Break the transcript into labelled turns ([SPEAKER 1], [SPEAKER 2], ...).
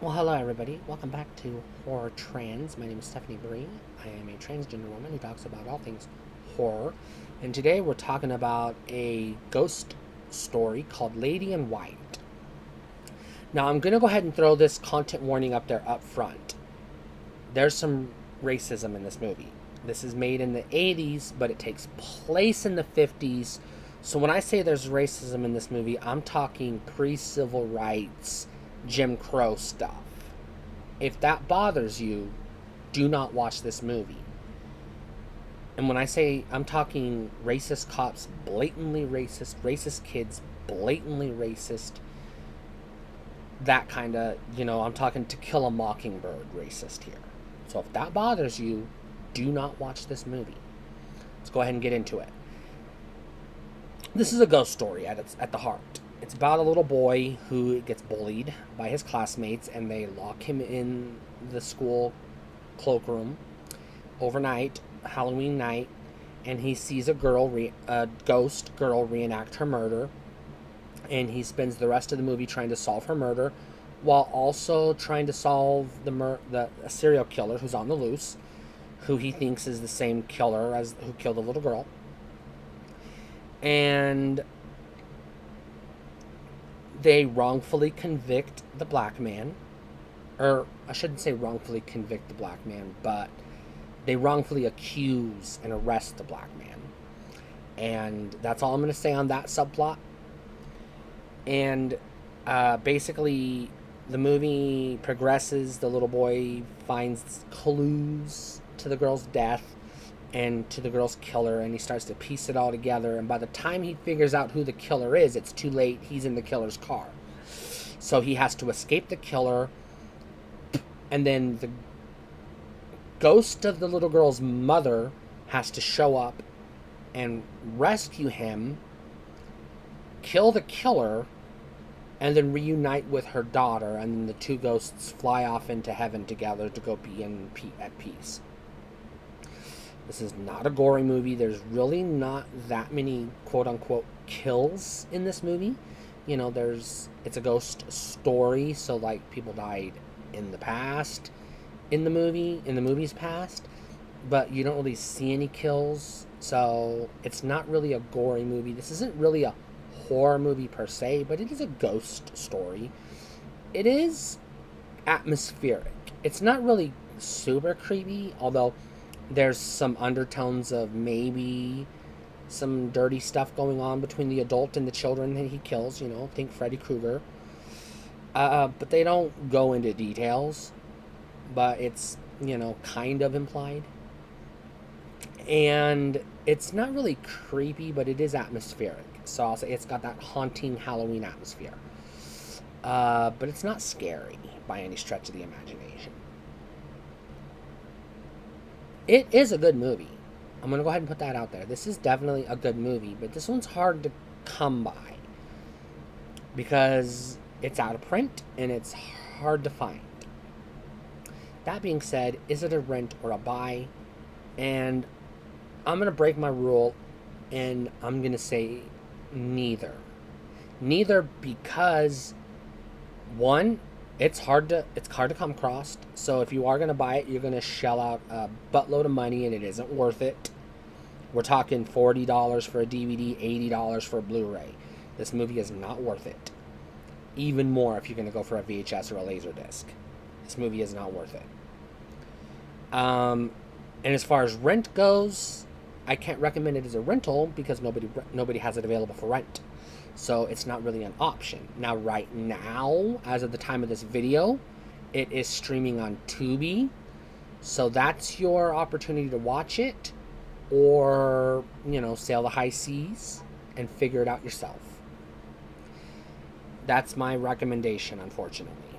[SPEAKER 1] Well, hello everybody. Welcome back to Horror Trans. My name is Stephanie Bree. I am a transgender woman who talks about all things horror. And today we're talking about a ghost story called Lady in White. Now, I'm going to go ahead and throw this content warning up there up front. There's some racism in this movie. This is made in the 80s, but it takes place in the 50s. So when I say there's racism in this movie, I'm talking pre-civil rights, Jim Crow stuff. If that bothers you, do not watch this movie. And when I say I'm talking racist cops, blatantly racist, racist kids, blatantly racist, that kind of, I'm talking To Kill a Mockingbird racist here. So if that bothers you, do not watch this movie. Let's go ahead and get into it. This is a ghost story at the heart. It's about a little boy who gets bullied by his classmates, and they lock him in the school cloakroom overnight, Halloween night, and he sees a ghost girl reenact her murder, and he spends the rest of the movie trying to solve her murder, while also trying to solve the serial killer who's on the loose, who he thinks is the same killer as who killed the little girl, and they wrongfully convict the black man. Or I shouldn't say wrongfully convict the black man, but they wrongfully accuse and arrest the black man. And that's all I'm going to say on that subplot. And basically, the movie progresses. The little boy finds clues to the girl's death and to the girl's killer, and he starts to piece it all together. And by the time he figures out who the killer is, it's too late. He's in the killer's car. So he has to escape the killer, and then the ghost of the little girl's mother has to show up and rescue him, kill the killer, and then reunite with her daughter, and then the two ghosts fly off into heaven together to go be at peace. This is not a gory movie. There's really not that many quote-unquote kills in this movie. It's a ghost story, so like people died in the past in the movie's past, but you don't really see any kills, so it's not really a gory movie. This isn't really a horror movie per se, but it is a ghost story. It is atmospheric. It's not really super creepy, although there's some undertones of maybe some dirty stuff going on between the adult and the children that he kills. Think Freddy Krueger. But they don't go into details, but it's, kind of implied. And it's not really creepy, but it is atmospheric. So I'll say it's got that haunting Halloween atmosphere. But it's not scary by any stretch of the imagination. It is a good movie. I'm going to go ahead and put that out there. This is definitely a good movie, but this one's hard to come by because it's out of print and it's hard to find. That being said, is it a rent or a buy? And I'm going to break my rule and I'm going to say neither. Neither because, one, it's hard to come across. So if you are going to buy it, you're going to shell out a buttload of money, and it isn't worth it. We're talking $40 for a DVD, $80 for a Blu-ray. This movie is not worth it. Even more if you're going to go for a VHS or a Laserdisc. This movie is not worth it. And as far as rent goes, I can't recommend it as a rental because nobody has it available for rent. So it's not really an option. Now, right now, as of the time of this video, it is streaming on Tubi. So that's your opportunity to watch it or, sail the high seas and figure it out yourself. That's my recommendation, unfortunately.